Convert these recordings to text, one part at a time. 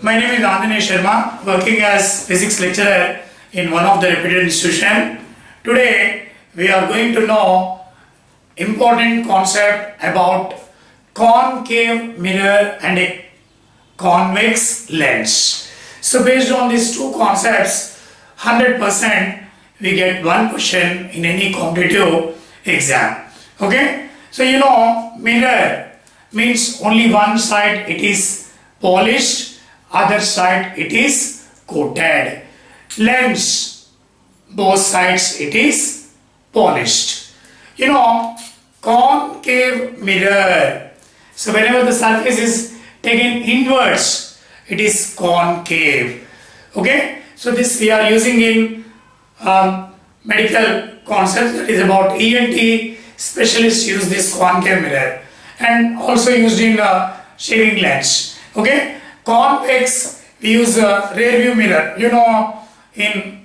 My name is Andane Sharma, working as physics lecturer in one of the reputed institution. Today we are going to know important concept about concave mirror and a convex lens. So based on these two concepts, 100% we get one question in any competitive exam. Okay? So you know, mirror means only one side it is polished, other side it is coated. Lens, both sides it is polished. You know, concave mirror. So whenever the surface is taken inwards, it is concave. Okay? So this we are using in medical concepts, that is about ENT specialists use this concave mirror, and also used in shaving lens. Okay? Convex, we use rear view mirror, you know, in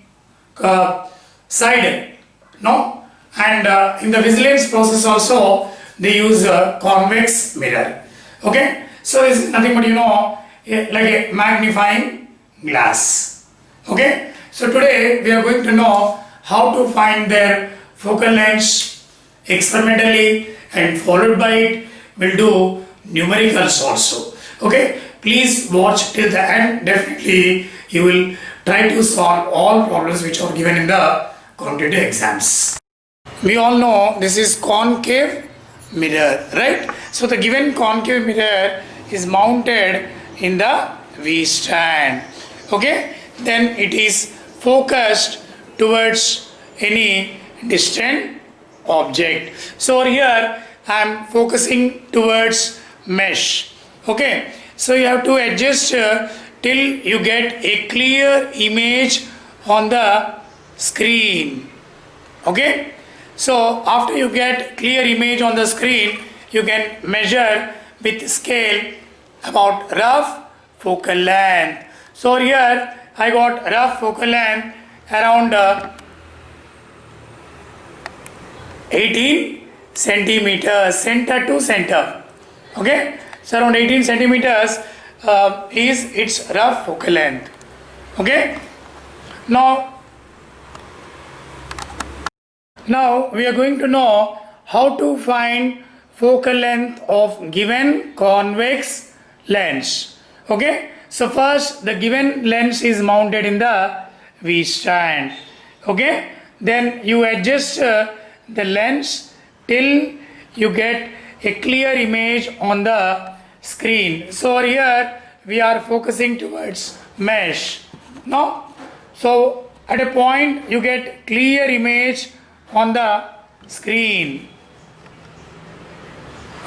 side, no? And in the vigilance process also they use a convex mirror. Okay? So it's nothing but, you know, like a magnifying glass. Okay? So today we are going to know how to find their focal lengths experimentally, and followed by it we'll do numericals also. Okay? Please watch till the end. Definitely you will try to solve all problems which are given in the competitive exams. We all know this is concave mirror, right? So the given concave mirror is mounted in the V stand. Okay? Then it is focused towards any distant object. So here I am focusing towards mesh. Okay? So you have to adjust till you get a clear image on the screen. Okay? So after you get clear image on the screen, you can measure with scale about rough focal length. So here I got rough focal length around 18 centimeters, center to center. Okay? So around 18 centimeters is its rough focal length. Okay? Now we are going to know how to find focal length of given convex lens. Okay? So first the given lens is mounted in the V stand. Okay? Then you adjust the lens till you get a clear image on the screen. So here we are focusing towards mesh. Now, so at a point you get clear image on the screen.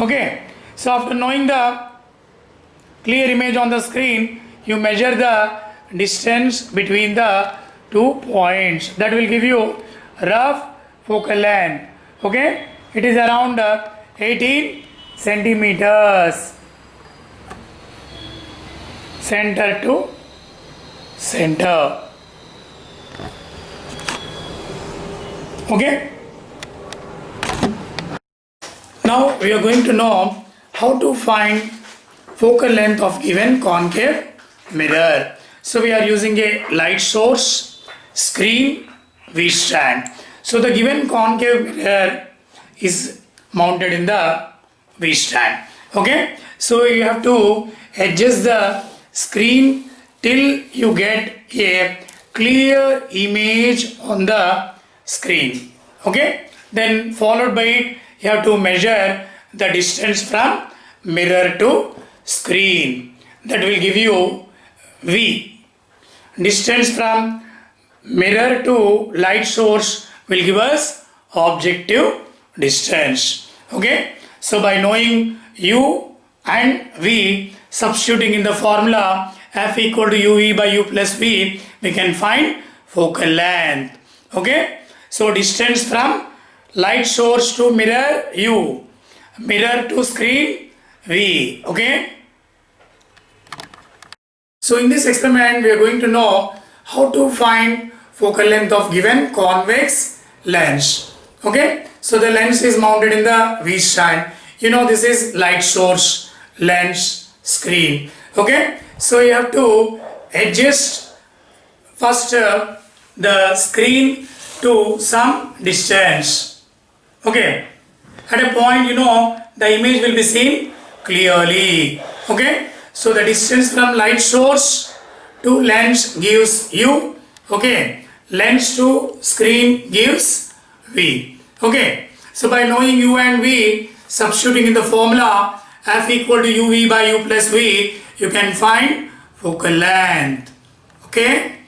Okay? So after knowing the clear image on the screen, you measure the distance between the 2 points. That will give you rough focal length. Okay? It is around 18 centimeters, center to center. Okay? Now we are going to know how to find focal length of given concave mirror. So we are using a light source, screen, V stand. So the given concave mirror is mounted in the V stand. Okay? So you have to adjust the screen till you get a clear image on the screen. Okay? Then followed by it you have to measure the distance from mirror to screen. That will give you V. Distance from mirror to light source will give us objective distance. Okay? So by knowing U and V, substituting in the formula F equal to UV by U plus V, we can find focal length. Okay? So distance from light source to mirror U, mirror to screen V. Okay? So in this experiment we are going to know how to find focal length of given convex lens. Okay? So the lens is mounted in the V stand. You know, this is light source, lens, screen. Okay? So you have to adjust first the screen to some distance. Okay, at a point the image will be seen clearly. Okay, so the distance from light source to lens gives U. Okay, lens to screen gives V. Okay, so by knowing U and V, substituting in the formula F equal to UV by U plus V, you can find focal length. Okay,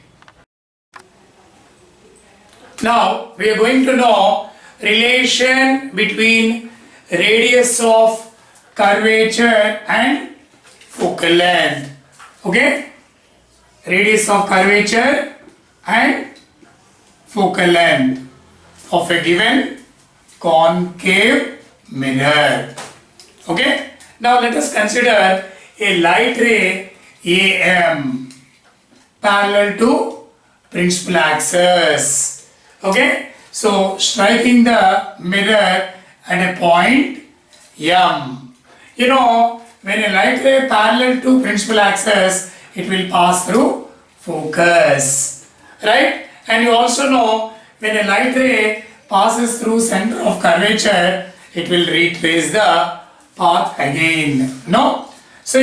now we are going to know relation between radius of curvature and focal length. Okay, radius of curvature and focal length of a given concave mirror. Okay, now let us consider a light ray AM parallel to principal axis. Okay, so striking the mirror at a point M. When a light ray parallel to principal axis, it will pass through focus, right? And you also know when a light ray passes through center of curvature, it will retrace the path again. No? So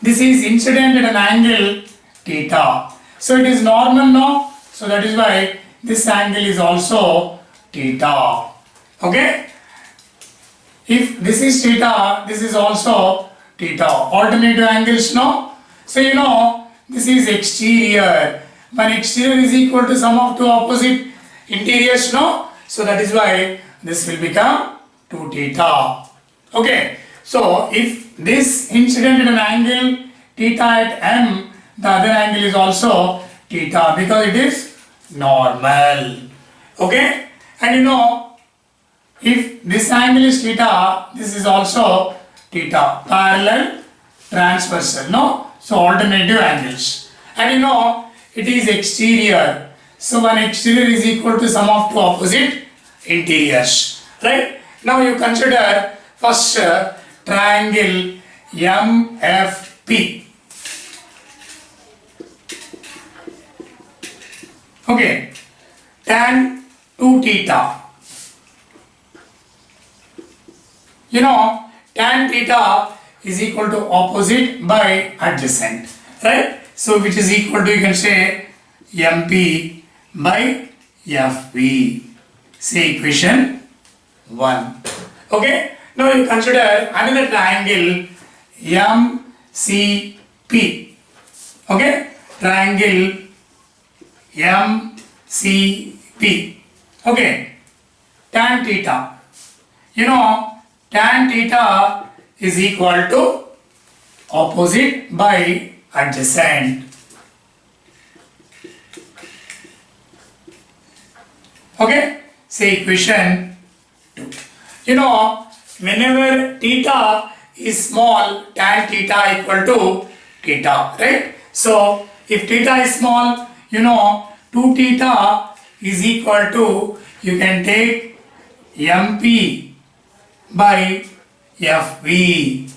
this is incident at an angle theta. So it is normal now. So that is why this angle is also theta. Okay? If this is theta, this is also theta. Alternative angles, no? So this is exterior. When exterior is equal to sum of two opposite interiors, no? So that is why this will become 2 theta. Okay. So if this incident at an angle theta at M, the other angle is also theta because it is normal. Okay. And if this angle is theta, this is also theta, parallel, transversal, no? So alternative angles. And it is exterior. So when exterior is equal to sum of two opposite interiors, right? Now you consider first triangle MFP. Okay, tan 2 theta. Tan theta is equal to opposite by adjacent, right? So which is equal to, you can say, MP by FV. Say equation 1. Okay, now you consider another triangle MCP. Okay, triangle MCP. Okay, tan theta. Tan theta is equal to opposite by adjacent. Okay, say equation 2. Whenever theta is small, tan theta equal to theta, right? So if theta is small, 2 theta is equal to, you can take MP by FV.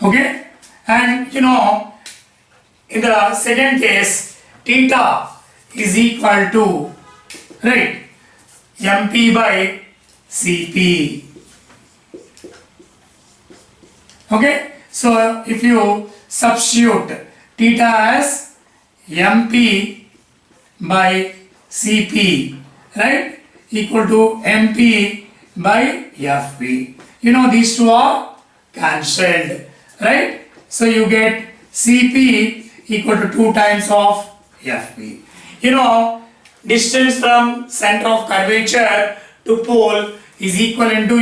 Okay, and in the second case, theta is equal to, right, MP by CP. Okay, so if you substitute theta as MP by CP, right, equal to MP by FV. These two are cancelled, right? So you get CP equal to 2 times of FV. Distance from center of curvature to pole is equivalent to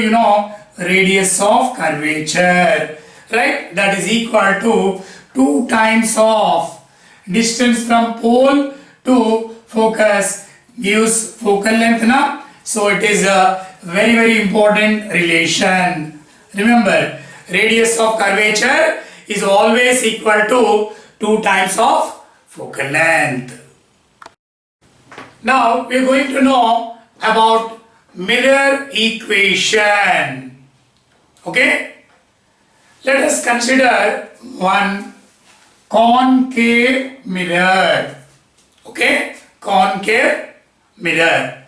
radius of curvature, right? That is equal to 2 times of distance from pole to focus gives focal length, na? So it is a very, very important relation. Remember, radius of curvature is always equal to 2 times of focal length. Now we are going to know about mirror equation. Okay? let us consider one concave mirror. Okay, concave mirror.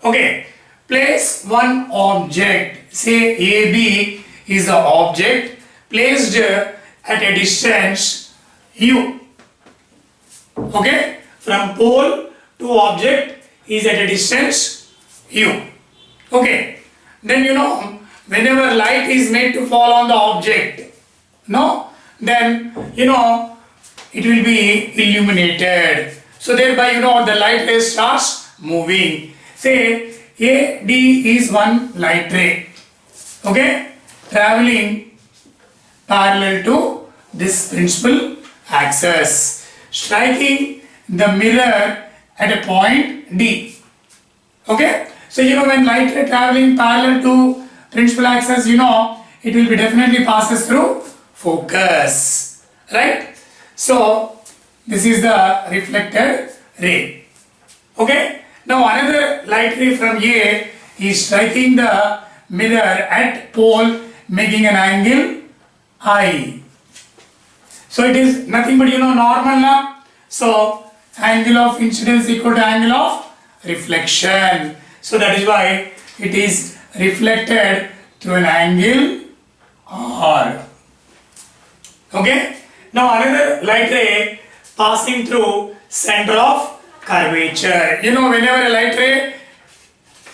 Okay, place one object, say AB is the object placed at a distance u. Okay, from pole to object is at a distance u. Okay, then whenever light is made to fall on the object, then it will be illuminated. So thereby the light ray starts moving. Say AD is one light ray, okay, traveling parallel to this principal axis, striking the mirror at a point D. Okay, so when light ray traveling parallel to principal axis, it will be definitely passes through focus, right? So this is the reflected ray. Okay, now another light ray from A is striking the mirror at pole, making an angle I. So it is nothing but normal now. So angle of incidence equal to angle of reflection. So that is why it is reflected through an angle R. Okay. Now another light ray passing through center of curvature. Whenever a light ray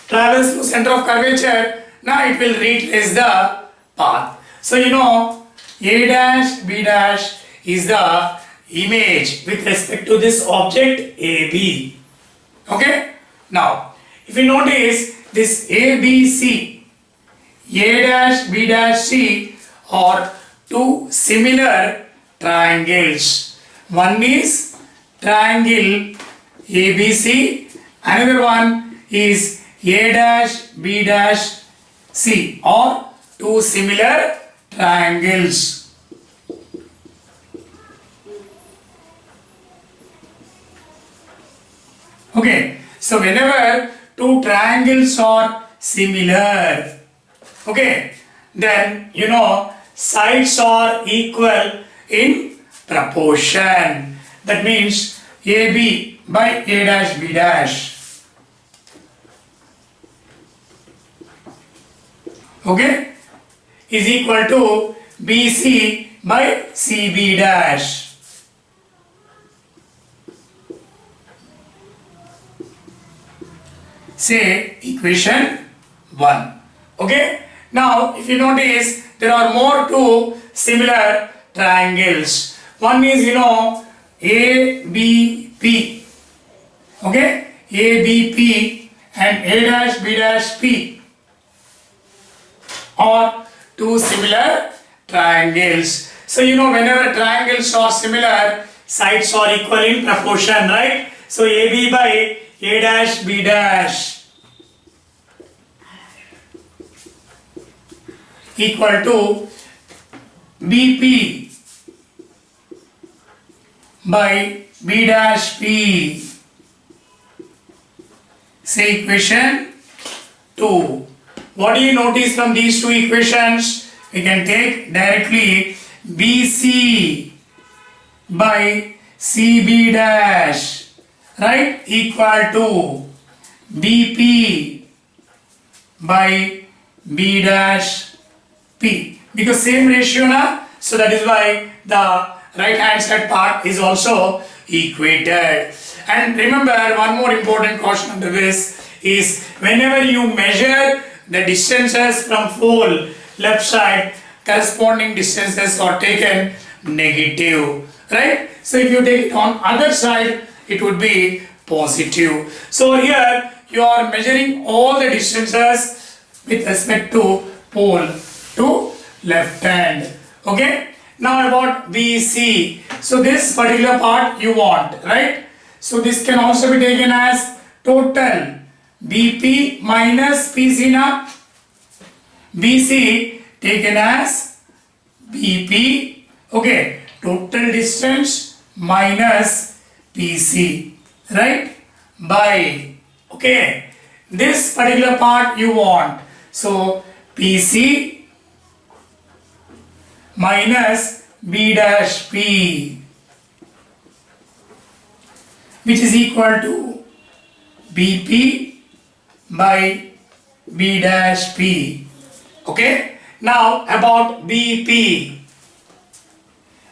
travels through center of curvature, now it will retrace the path. So A dash B dash is the image with respect to this object AB. Okay. Now if you notice this ABC, A dash B dash C are two similar triangles. One is triangle ABC, another one is A dash B dash C, or two similar triangles. Okay, so whenever two triangles are similar, okay, then sides are equal in proportion. That means AB by A dash B dash. Okay, is equal to BC by CB dash. Say equation 1. Okay, now if you notice there are more two similar triangles. One is ABP, okay, ABP and A dash B dash P are two similar triangles. So whenever triangles are similar, sides are equal in proportion, right? So AB by A dash B dash equal to BP by B dash P. Say equation 2. What do you notice from these two equations? We can take directly BC by CB dash, right, equal to BP by B dash P, because same ratio na, so that is why the right hand side part is also equated. And remember, one more important caution under this is whenever you measure the distances from pole left side, corresponding distances are taken negative, right? So if you take it on other side, it would be positive. So here you are measuring all the distances with respect to pole to left hand. Okay, now about BC. So this particular part you want, right? So this can also be taken as total BP minus PC na. BC taken as BP, okay, total distance minus PC, right, by, okay, this particular part you want. So PC minus B dash P, which is equal to BP by B dash P. Okay. Now about BP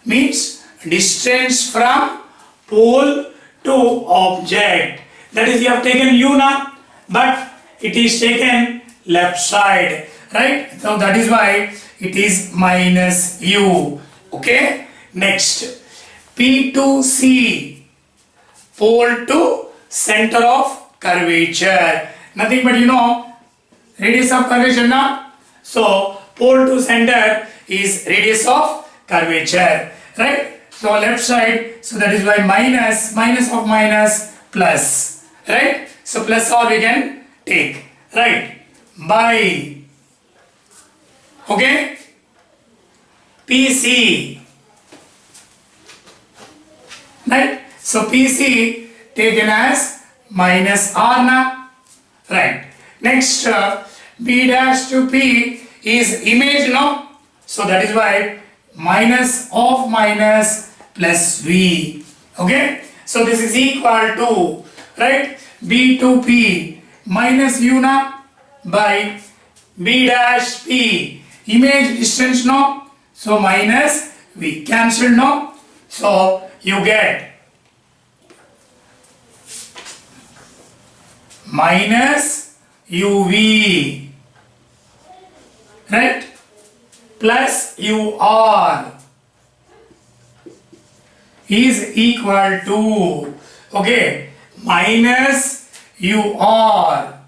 means distance from pole to object. That is, you have taken U now, but it is taken left side, right? So that is why it is minus U. Okay. Next, P to C, pole to center of curvature. Nothing but radius of curvature now. So pole to center is radius of curvature, right? So left side, so that is why minus of minus plus, right? So plus or we can take, right? By, okay, PC, right? So PC taken as minus R now, right? Next, B dash to P is image now, so that is why minus of minus plus V. Okay, so this is equal to, right, B to P minus U now by B dash P, image distance now, so minus V, cancel now, so you get minus UV, right, plus UR is equal to, okay, minus UR,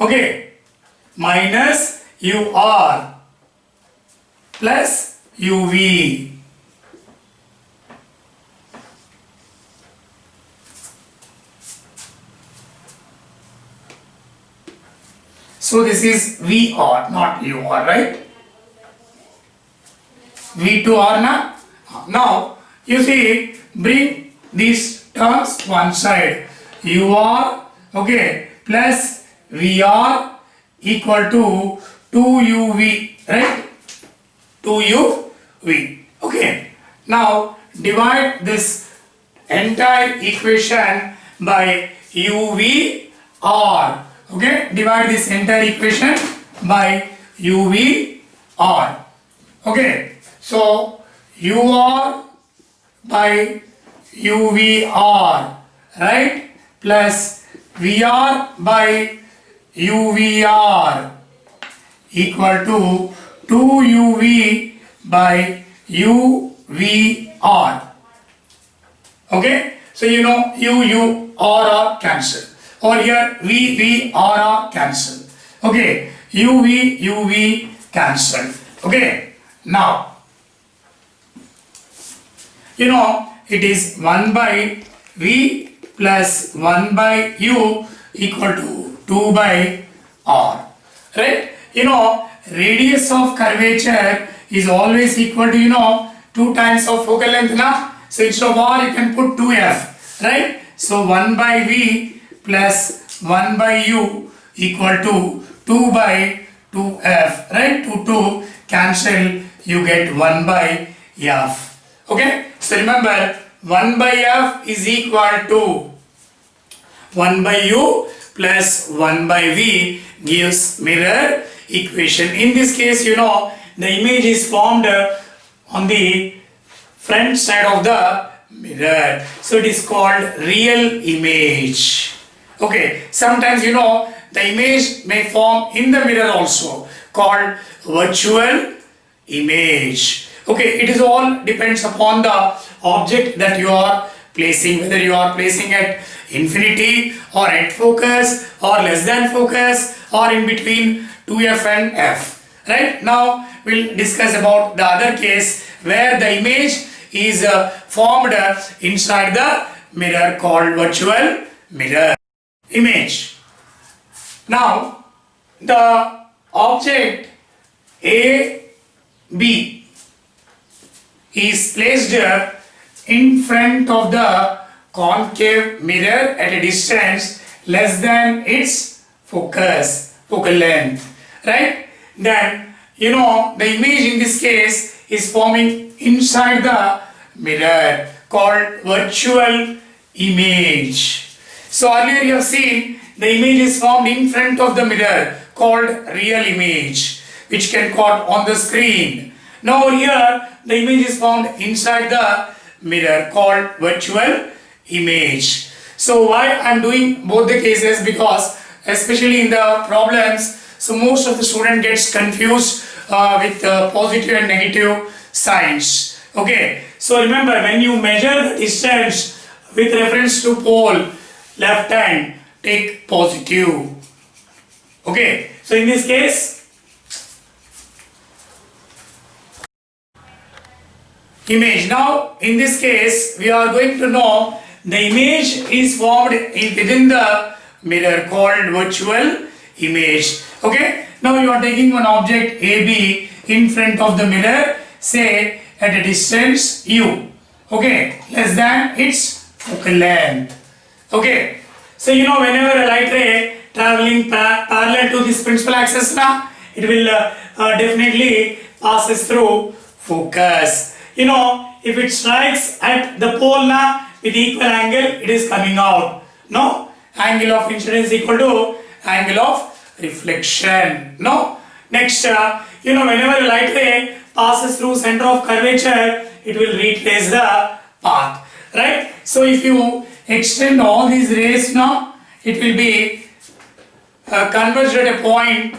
okay, minus UR plus UV. So this is VR, not UR, right? V to R now. Now you see, bring these terms one side. UR, okay, plus VR equal to 2UV, right? 2UV. Okay. Now divide this entire equation by UVR. Okay, divide this entire equation by UVR. Okay, so UR by UVR, right, plus VR by UVR equal to 2UV by UVR. Okay, so UR cancel. Or here VVR cancel. Okay, UV cancel. Okay, now it is 1 by V plus 1 by U equal to 2 by R, right? Radius of curvature is always equal to 2 times of focal length now. So instead of R you can put 2F, right? So 1 by V plus 1 by U equal to 2 by 2F, right? 2 cancel, you get 1 by F. Okay, so remember 1 by F is equal to 1 by U plus 1 by V gives mirror equation. In this case, the image is formed on the front side of the mirror, so it is called real image. Okay, sometimes the image may form in the mirror also, called virtual image. Okay, it is all depends upon the object that you are placing, whether you are placing at infinity or at focus or less than focus or in between 2F and F. Right, now we'll discuss about the other case where the image is formed inside the mirror, called virtual mirror image. Now the object AB is placed in front of the concave mirror at a distance less than its focal length, right? Then the image in this case is forming inside the mirror called virtual image. So earlier you have seen the image is formed in front of the mirror called real image, which can caught on the screen. Now here the image is formed inside the mirror called virtual image. So why I am doing both the cases, because especially in the problems, so most of the student gets confused with positive and negative signs. Okay, so remember, when you measure the distance with reference to pole, left hand take positive. Okay, so in this case, image. Now in this case we are going to know the image is formed within the mirror called virtual image. Okay, now you are taking one object AB in front of the mirror, say at a distance u, okay, less than its focal length. Okay, so whenever a light ray traveling parallel to this principal axis now, it will definitely passes through focus. If it strikes at the pole now with equal angle, it is coming out. No, angle of incidence equal to angle of reflection. No, next whenever a light ray passes through center of curvature, it will retrace the path, right? So if you extend all these rays now, it will be converged at a point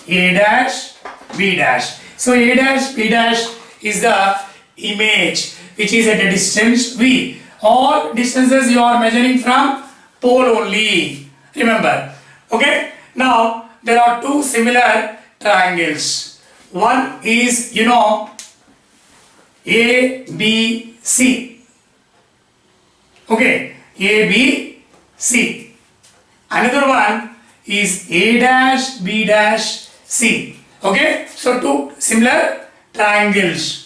A dash B dash. So A dash B dash is the image which is at a distance V. All distances you are measuring from pole only, remember. Okay, now there are two similar triangles. One is ABC. Okay, ABC. Another one is A dash B dash C. Okay, so two similar triangles.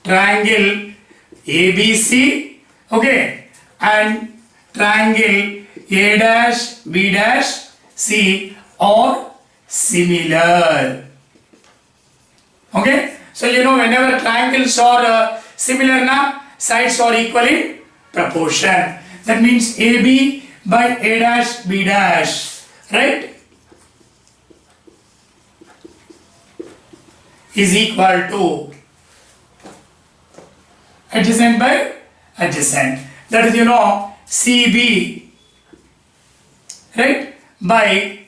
Triangle ABC, okay, and triangle A dash B dash C are similar. Okay, so whenever triangles are similar now, sides are equal in proportion. That means AB by A dash B dash, right, is equal to adjacent by adjacent. That is CB, right, by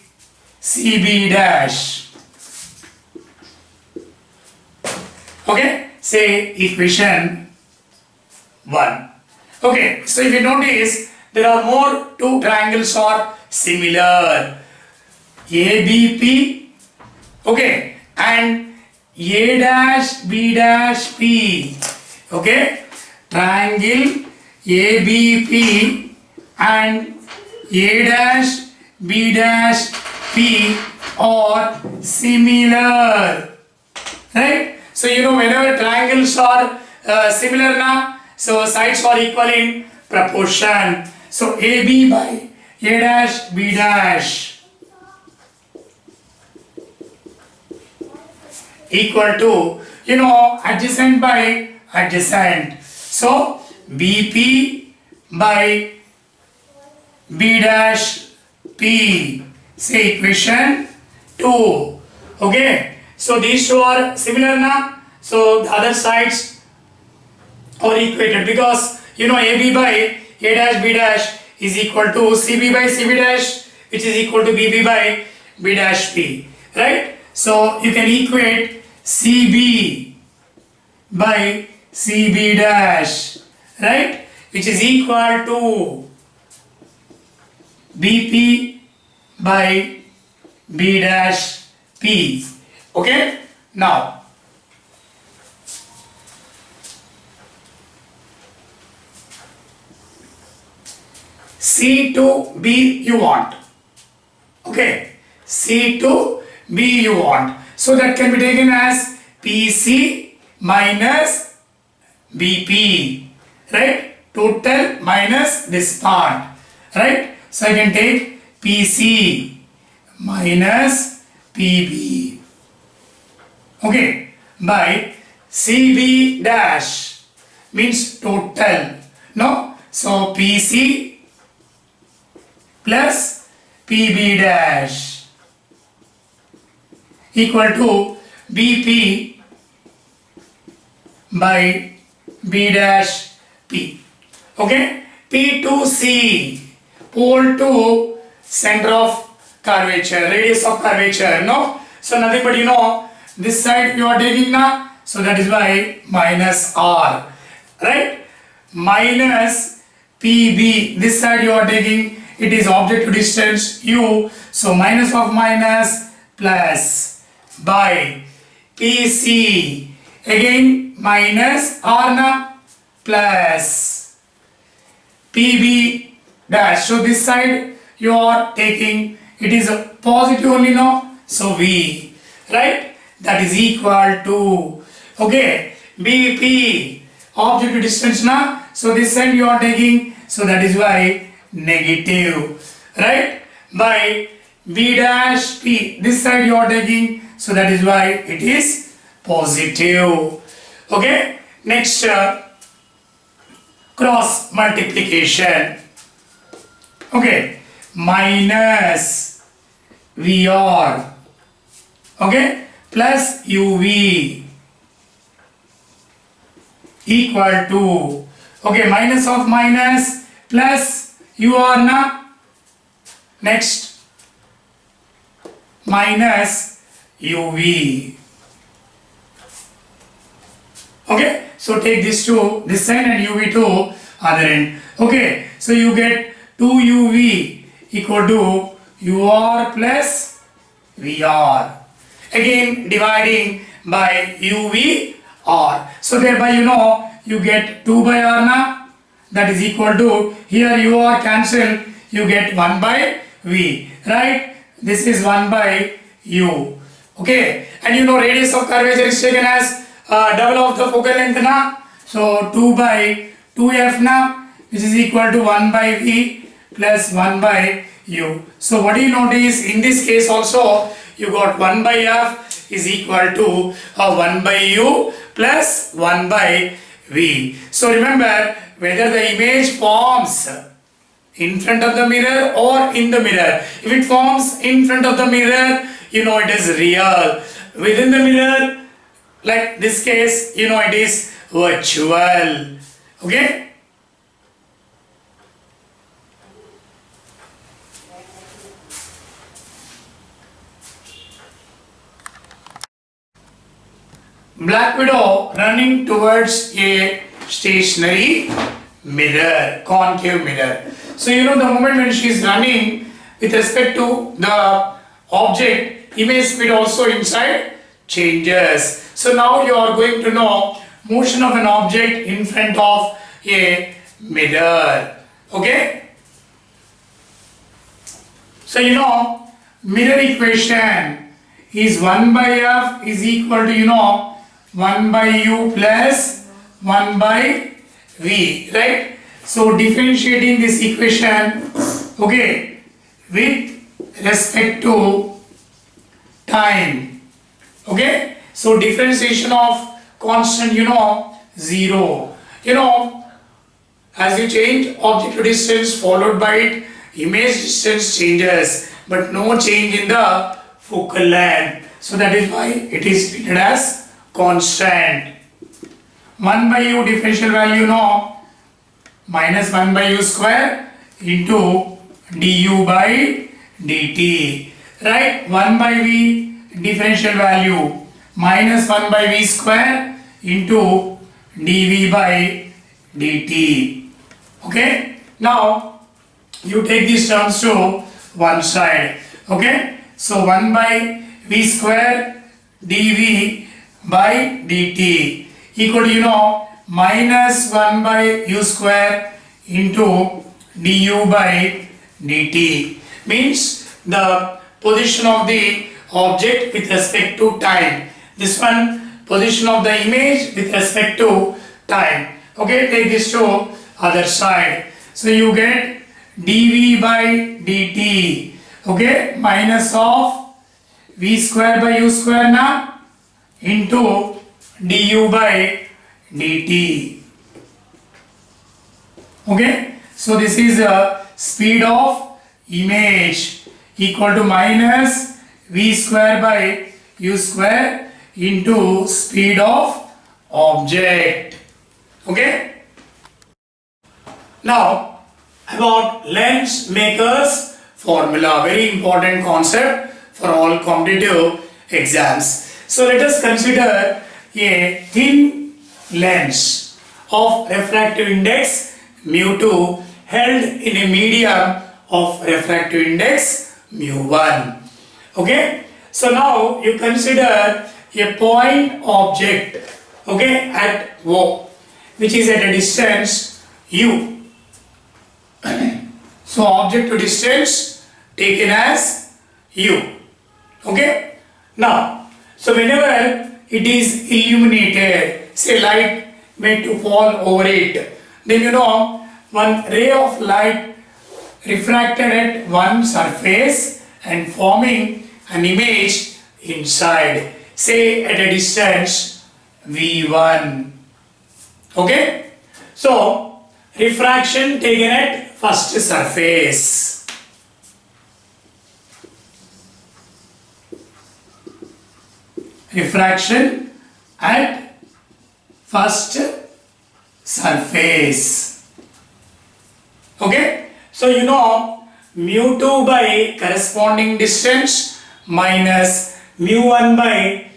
CB dash. Okay, say equation 1. Okay, so if you notice, there are more two triangles are similar. ABP, okay, and A dash B dash P. Okay, triangle ABP and A dash B dash P are similar, right? So whenever triangles are similar now, so sides are equal in proportion. So AB by A dash B dash equal to adjacent by adjacent. So BP by B dash P, say equation 2. Okay, so these two are similar now, so the other sides are equated, because AB by A dash B dash is equal to CB by CB dash, which is equal to BB by B dash P, right? So you can equate CB by CB dash, right, which is equal to BP by B dash P. Okay, now C to B you want. Okay, C to B you want. So that can be taken as PC minus BP, right? Total minus this part, right? So I can take PC minus PB. okay, by CB dash means total, no? So PC plus PB dash equal to BP by B dash P. Okay, P to C, pole to center of curvature, radius of curvature, no? So nothing but this side you are taking now, so that is why minus R, right? Minus PB, this side you are taking, it is object to distance U, so minus of minus plus by PC, again minus R na plus PB dash, so this side you are taking, it is a positive only, no? So V, right? That is equal to, okay, BP, object to distance na, so this side you are taking, so that is why negative, right? By B dash P, this side you are taking, so that is why it is positive. Okay, next cross multiplication. Okay, minus VR, okay, plus UV equal to, okay, minus of minus plus UR na, next minus UV. Okay, so take this to this side and UV to other end. Okay, so you get 2UV equal to UR plus VR. Again dividing by UV R. So thereby you get 2 by R na, that is equal to, here UR cancel, you get 1 by V, right? This is 1 by U. Okay, and radius of curvature is taken as double of the focal length na, so 2 by 2F na, which is equal to 1 by V plus 1 by U. So what do you notice in this case also, you got 1 by F is equal to 1 by U plus 1 by V. So remember, whether the image forms in front of the mirror or in the mirror. If it forms in front of the mirror, it is real. Within the mirror, like this case, it is virtual. Okay? Black widow running towards a stationary mirror, concave mirror. So the moment when she is running with respect to the object, image speed also inside changes. So now you are going to know motion of an object in front of a mirror. Okay? So mirror equation is 1 by F is equal to 1 by U plus 1 by V, right? So differentiating this equation, okay, with respect to time, okay? So differentiation of constant, 0. As you change object to distance followed by it, image distance changes, but no change in the focal length. So that is why it is treated as constant. 1 by U differential value minus 1 by U square into du by dt, right? 1 by V differential value minus 1 by V square into dV by dt. Okay, now you take these terms to one side. Okay, so 1 by V square dV by dt equal to minus 1 by U square into du by dt, means the position of the object with respect to time. This one, position of the image with respect to time. Okay, take this to other side. So you get dV by dt, okay, minus of V square by U square na into du by dt. Okay, so this is a speed of image equal to minus v square by u square into speed of object. Okay, now about lens maker's formula, very important concept for all competitive exams. So let us consider a thin lens of refractive index mu2 held in a medium of refractive index mu1. Okay, so now you consider a point object, okay, at O, which is at a distance u. So object to distance taken as u. Okay, now so whenever it is illuminated, say light made to fall over it, then you know one ray of light refracted at one surface and forming an image inside, say at a distance v1. Okay, so refraction taken at first surface. Refraction at first surface. Okay, so you know mu2 by corresponding distance minus mu1 by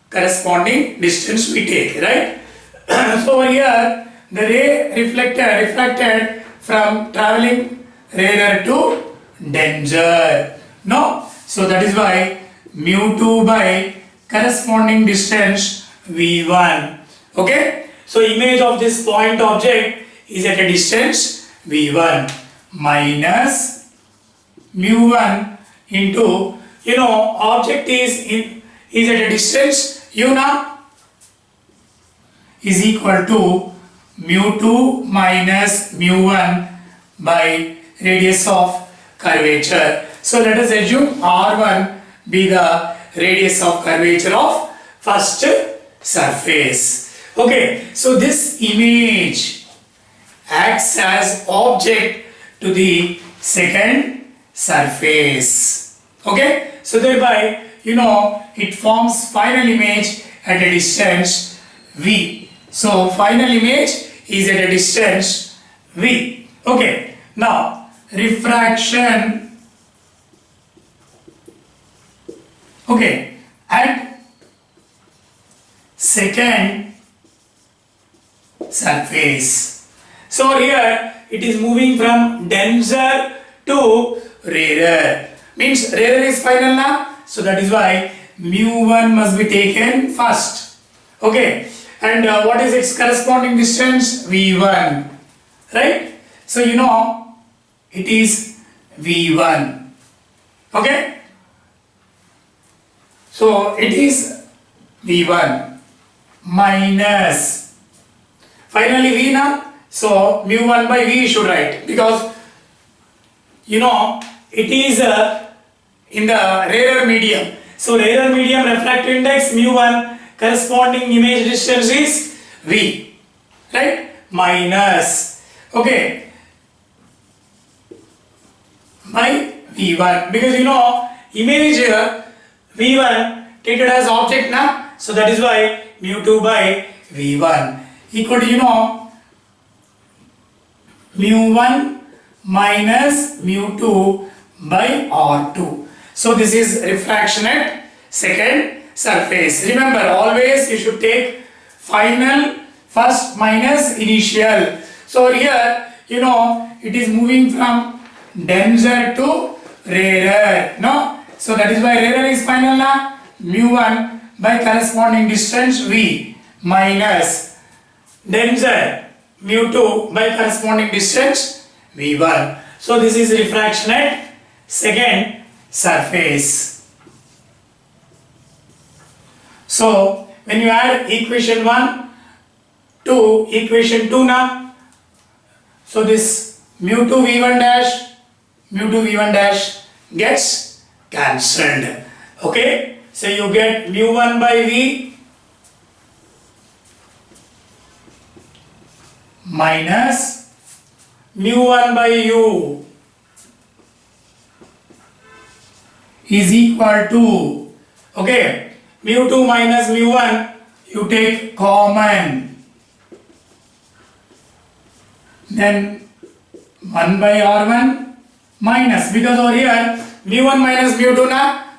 corresponding distance we take, right? So over here the ray refracted from traveling rarer to denser. No, so that is why mu2 by corresponding distance v1. Okay, so image of this point object is at a distance v1 minus mu1 into, you know, object is at a distance u now, is equal to mu2 minus mu1 by radius of curvature. So let us assume r1 be the radius of curvature of first surface. Okay, so this image acts as object to the second surface. Okay, so thereby, you know, it forms final image at a distance v. So final image is at a distance v. Okay, now refraction, okay, at second surface. So here it is moving from denser to rarer, means rarer is final now, so that is why mu1 must be taken first. Okay, and what is its corresponding distance? v1, right? So you know it is v1. Okay, so it is v1 minus finally v now, so mu1 by v you should write, because you know it is in the rarer medium. So rarer medium refractive index mu1, corresponding image distance is v, right? Minus, okay, by v1, because you know image v1 treated as object now, so that is why mu2 by v1 equal to, you know, mu1 minus mu2 by r2. So this is refraction at second surface. Remember, always you should take final first minus initial. So here, you know, it is moving from denser to rarer, no? So that is why rarer is final now, mu1 by corresponding distance v minus denser mu2 by corresponding distance v1. So this is refraction at second surface. So when you add equation 1 to equation 2 now, so this mu2 v1 dash gets cancelled. Okay, so you get mu1 by v minus mu1 by u is equal to, okay, mu2 minus mu1, you take common, then 1 by r1 minus, because over here mu1 minus mu2 na,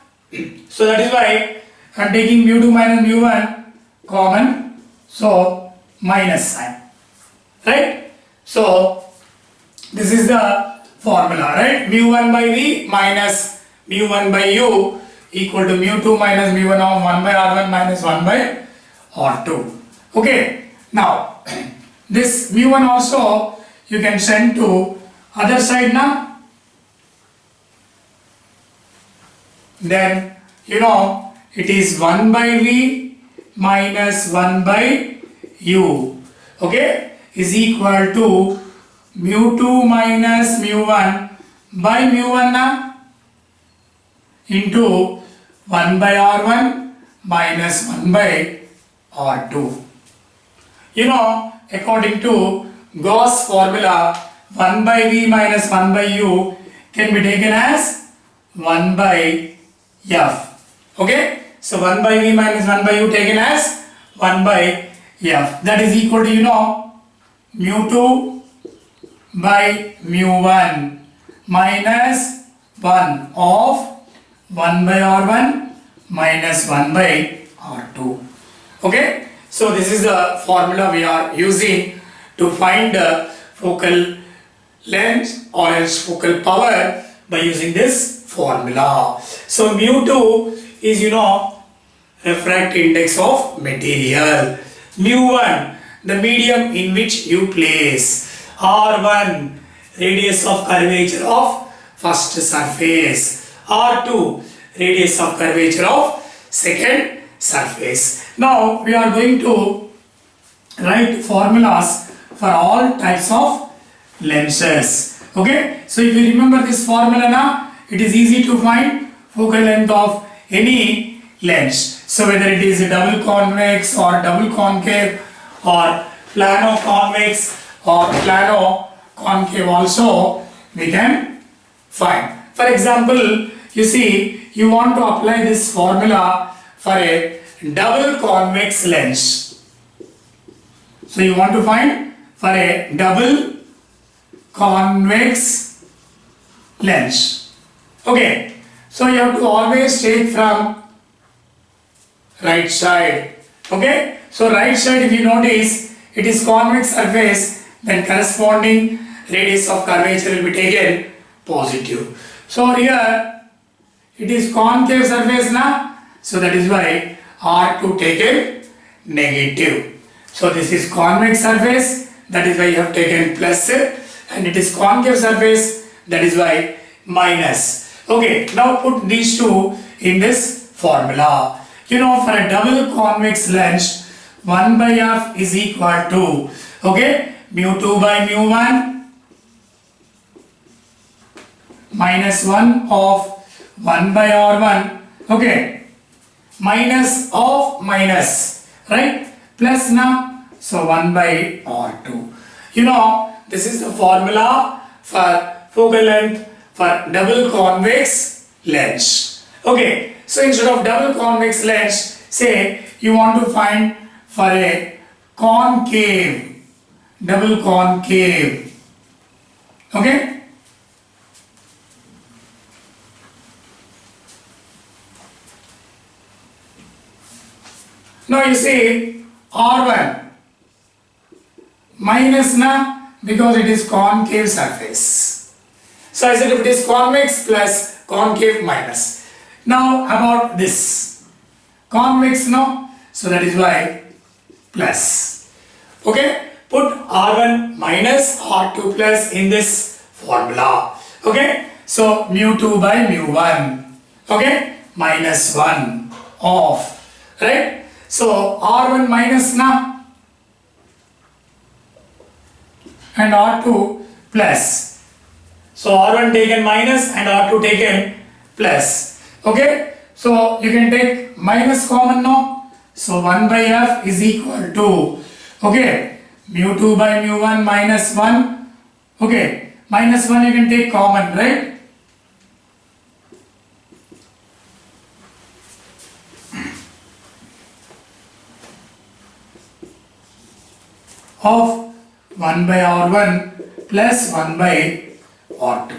so that is why I am taking mu2 minus mu1 common, so minus sign, right? So this is the formula, right? Mu1 by v minus mu1 by u equal to mu2 minus mu1 of 1 by r1 minus 1 by r2. Okay, now this mu1 also you can send to other side now. Then you know it is 1 by v minus 1 by u, okay, is equal to mu2 minus mu1 by mu1 na, into 1 by r1 minus 1 by r2. You know, according to Gauss formula, 1 by v minus 1 by u can be taken as 1 by f. Okay, so 1 by v minus 1 by u taken as 1 by f. That is equal to, you know, mu2 by mu1 minus 1 of 1 by r1 minus 1 by r2. Okay, so this is the formula we are using to find the focal length or else focal power by using this formula. So mu2 is, you know, refractive index of material, mu1 the medium in which you place, r1 radius of curvature of first surface, r2 radius of curvature of second surface. Now we are going to write formulas for all types of lenses. Okay, so if you remember this formula now, it is easy to find focal length of any lens. So whether it is a double convex or double concave or plano convex or plano concave also we can find. For example, you see, you want to apply this formula for a double convex lens. So you want to find for a double convex lens. Okay, so you have to always take from right side. Okay, so right side, if you notice, it is convex surface, then corresponding radius of curvature will be taken positive. So here it is concave surface now, so that is why R2 taken negative. So this is convex surface, that is why you have taken plus, and it is concave surface, that is why minus. Okay, now put these two in this formula. You know, for a double convex lens, 1 by f is equal to, okay, mu2 by mu1 minus 1 of 1 by r1, okay, minus of minus, right, plus now, so 1 by r2. You know, this is the formula for focal length for double convex lens. Okay, so instead of double convex lens, say you want to find for a concave, double concave, okay. Now you see R1 minus na, because it is concave surface. So I said if it is convex plus concave minus. Now about this convex no, so that is why plus. Okay, put R1 minus R2 plus in this formula. Okay, so mu2 by mu1, okay, minus 1 of, right. So R1 minus na and R2 plus. So R1 taken minus and R2 taken plus. Okay, so you can take minus common now. So 1 by f is equal to, okay, mu2 by mu1 minus 1. Okay, minus 1 you can take common, right? Of 1 by r1 plus 1 by r2.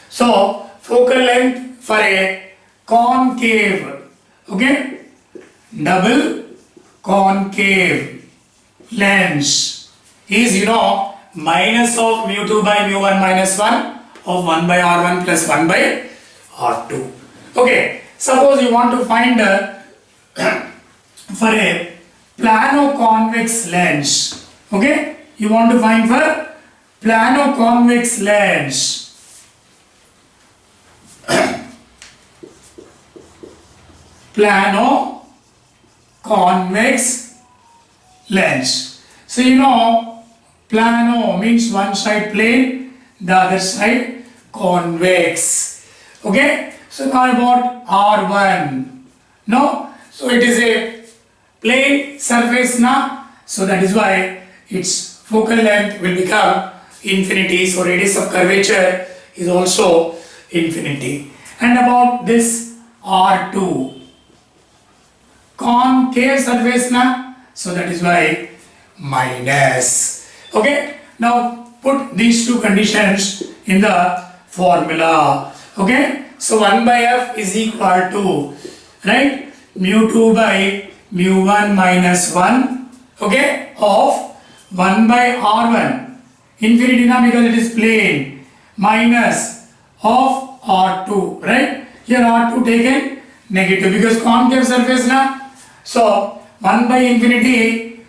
So, focal length for a concave, okay, double concave lens is, minus of mu2 by mu1 minus 1 of 1 by r1 plus 1 by r2. Okay, suppose you want to find for a plano-convex lens. Okay, you want to find for plano-convex lens. Plano-convex lens. So plano means one side plane, the other side convex. Okay, so now about R1. No, so it is a plane surface now, so that is why its focal length will become infinity, so radius of curvature is also infinity. And about this R2, concave surface na, so that is why minus. Okay, now put these two conditions in the formula. Okay, so 1 by f is equal to, right, mu2 by mu1 minus 1, okay, of 1 by r1, infinity now because it is plane, minus of r2, right? Here r2 taken negative because concave surface now. So 1 by infinity,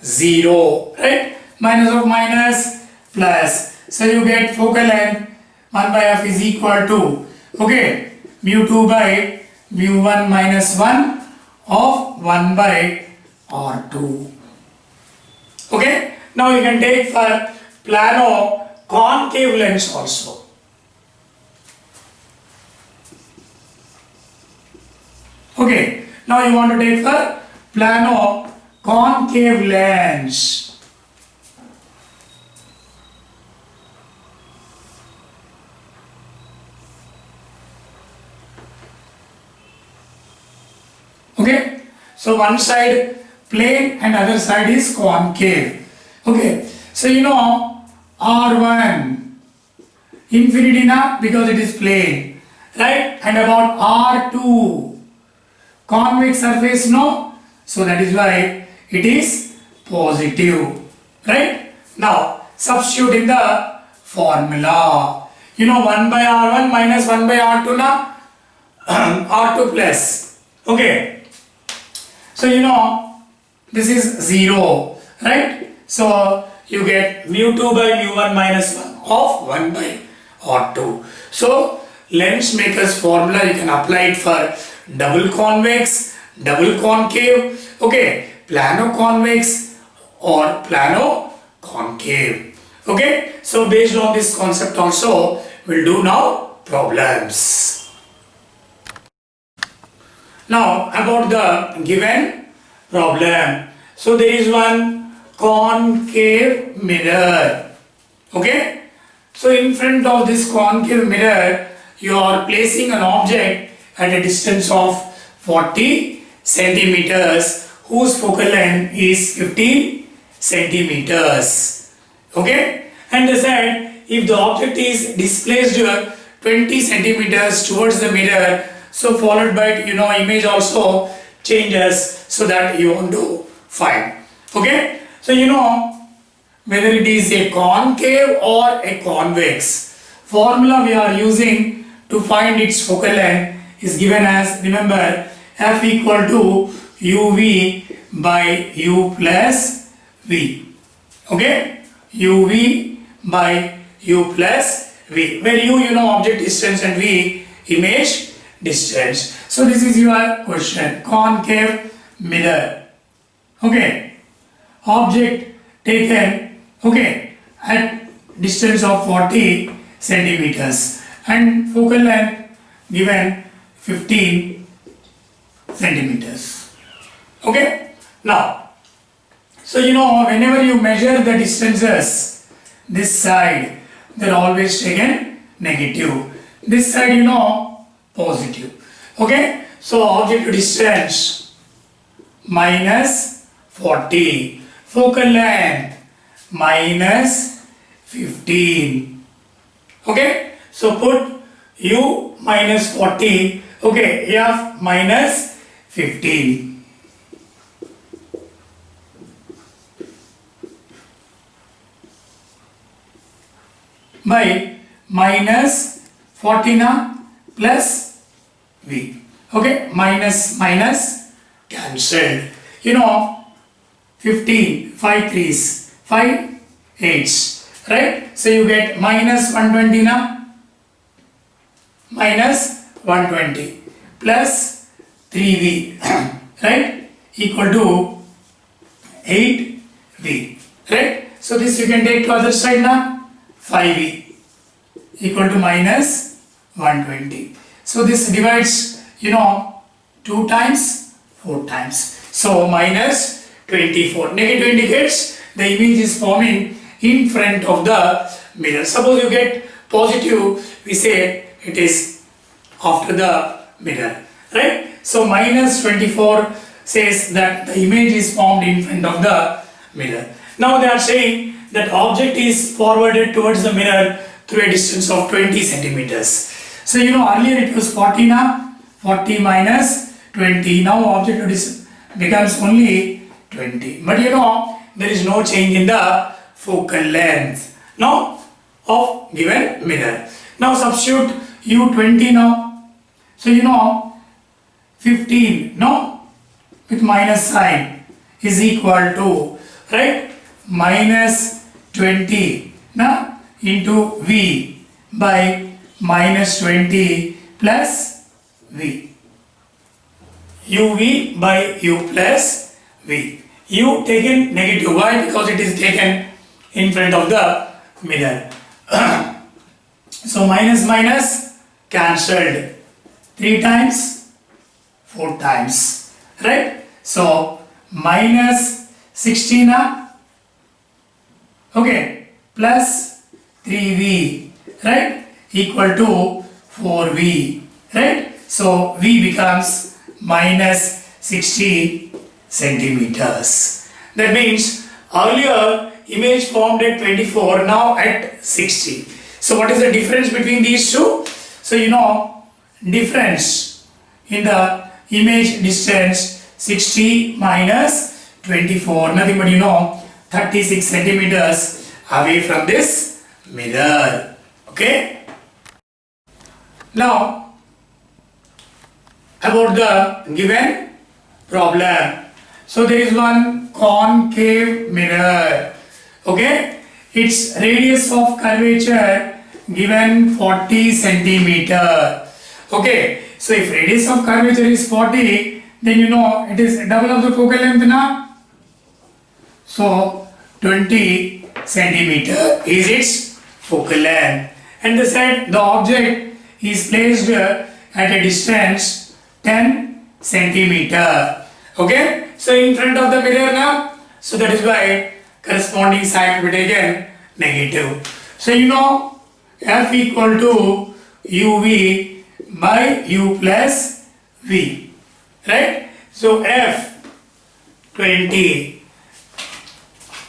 0, right? Minus of minus plus. So you get focal length 1 by f is equal to, okay, mu2 by mu1 minus 1 of 1 by r2. Okay, now you can take for plano concave lens also. Okay, now you want to take for plano concave lens. Okay, so one side plane and other side is concave. Okay, so R1 infinity na because it is plane, right? And about R2 convex surface no, so that is why it is positive, right? Now substitute in the formula. 1 by R1 minus 1 by R2 na, R2 plus. Okay, so this is 0, right? So you get mu2 by mu1 minus 1 of 1 by r2. So lens maker's formula you can apply it for double convex, double concave, okay, plano convex or plano concave. Okay, so based on this concept also we'll do now problems. Now about the given problem. So there is one concave mirror. Okay, so in front of this concave mirror you are placing an object at a distance of 40 centimeters whose focal length is 15 centimeters. Okay, and they said if the object is displaced 20 centimeters towards the mirror, so followed by image also changes, so that you want to find. Okay, so whether it is a concave or a convex, formula we are using to find its focal length is given as, remember, f equal to uv by u plus v. Okay, uv by u plus v, where u object distance and v image distance. So this is your question, concave mirror. Okay, object taken, okay, at distance of 40 centimeters and focal length given 15 centimeters. Okay, now So whenever you measure the distances, this side, they're always taken negative. This side, positive. Okay? So object to distance minus 40. Focal length minus 15. Okay? So put U minus 40. Okay, F minus 15. By minus 40 plus V. Okay, minus cancelled. 15, 5 3s, 5 8s, right? So you get minus 120 minus 120 plus 3V, right? Equal to 8V, right? So this you can take to other side 5V equal to minus 120. So this divides, 2 times, 4 times. So minus 24. Negative indicates the image is forming in front of the mirror. Suppose you get positive, we say it is after the mirror, right? So minus 24 says that the image is formed in front of the mirror. Now they are saying that object is forwarded towards the mirror through a distance of 20 centimeters. So earlier it was 40 40 minus 20. Now object becomes only 20. But there is no change in the focal length of given mirror. Now substitute U20 now. So 15 with minus sign is equal to, right, minus 20 into V by minus 20 plus V. UV by U plus V. U taken negative. Why? Because it is taken in front of the mirror. So minus cancelled 3 times, 4 times, right? So minus 16 okay, plus 3V, right, equal to 4V, right? So V becomes minus 60 centimeters. That means earlier image formed at 24, now at 60. So what is the difference between these two? So difference in the image distance 60 minus 24, nothing but 36 centimeters away from this mirror. Okay? Now about the given problem. So there is one concave mirror. Okay? Its radius of curvature given 40 centimeter. Okay? So if radius of curvature is 40, then it is double of the focal length now. So 20 centimeter is its focal length. And they said the object is placed at a distance 10 centimeter. Okay? So in front of the mirror now. So that is why corresponding sign will be taken negative. So F equal to UV by U plus V. Right? So F 20.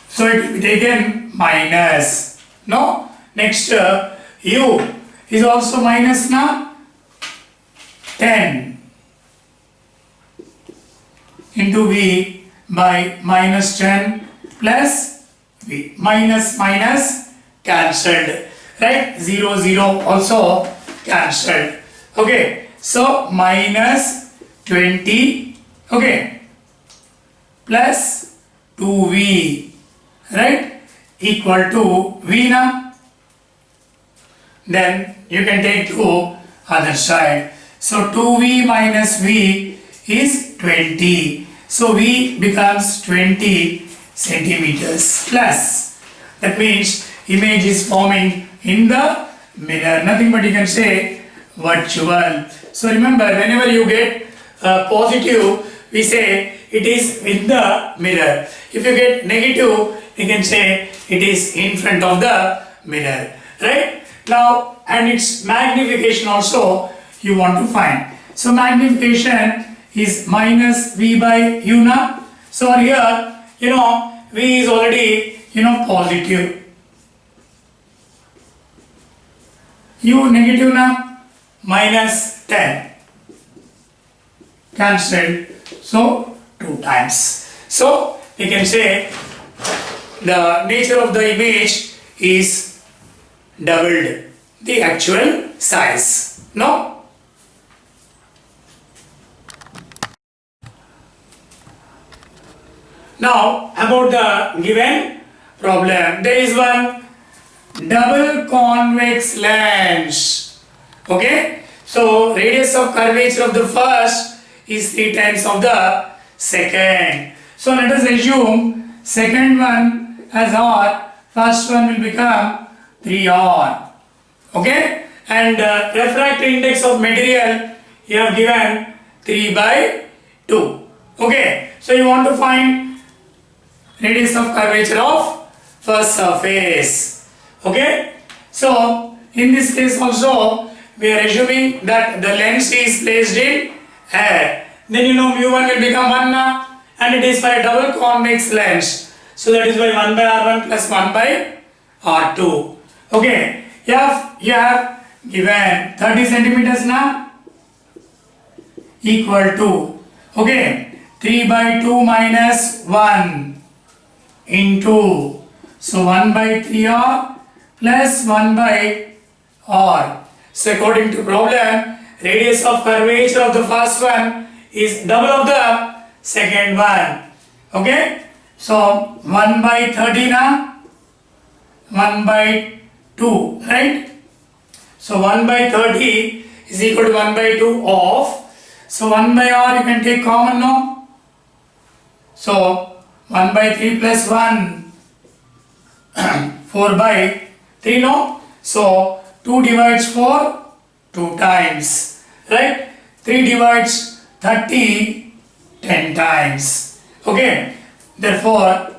So it will be taken minus. No? Next U is also minus now. 10 into V by minus 10 plus V. Minus cancelled. Right? 0 also cancelled. Okay. So minus 20. Okay. Plus 2V. Right? Equal to V now. Then you can take to other side. So 2V minus V is 20. So V becomes 20 centimeters plus. That means image is forming in the mirror. Nothing but you can say virtual. So remember, whenever you get positive, we say it is with the mirror. If you get negative, you can say it is in front of the mirror, right? Now, and its magnification also you want to find. So magnification is minus V by U na. So here, V is already, positive. U negative na, minus 10. Cancelled. So 2 times. So we can say the nature of the image is doubled the actual size. No? Now about the given problem, there is one double convex lens. Okay, so radius of curvature of the first is 3 times of the second. So let us assume second one as R, first one will become 3R. Okay, and refractive index of material you have given 3 by 2. Okay, so you want to find radius of curvature of first surface. Okay, so in this case also we are assuming that the lens is placed in air. Then mu1 will become 1 na, and it is for a double convex lens. So that is why 1 by R1 plus 1 by R2. Okay, you have given 30 centimeters na equal to, okay, 3 by 2 minus 1 into, so 1 by 3R plus 1 by R. So according to problem, radius of curvature of the first one is double of the second one. Okay, so 1 by 30 na, 1 by 2, right? So 1 by 30 is equal to 1 by 2 of, so 1 by R you can take common now. So 1 by 3 plus 1, 4 by 3 no. So 2 divides 4 2 times, right? 3 divides 30 10 times. Okay, therefore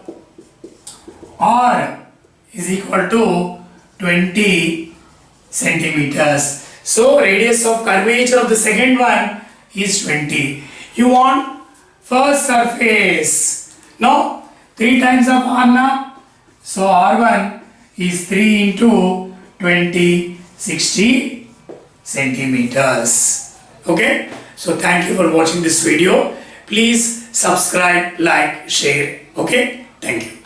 R is equal to 20 centimeters. So radius of curvature of the second one is 20. You want first surface, no? 3 times of R na. So R1 is 3 into 20, 60 centimeters. Okay, so thank you for watching this video. Please subscribe, like, share. Okay, thank you.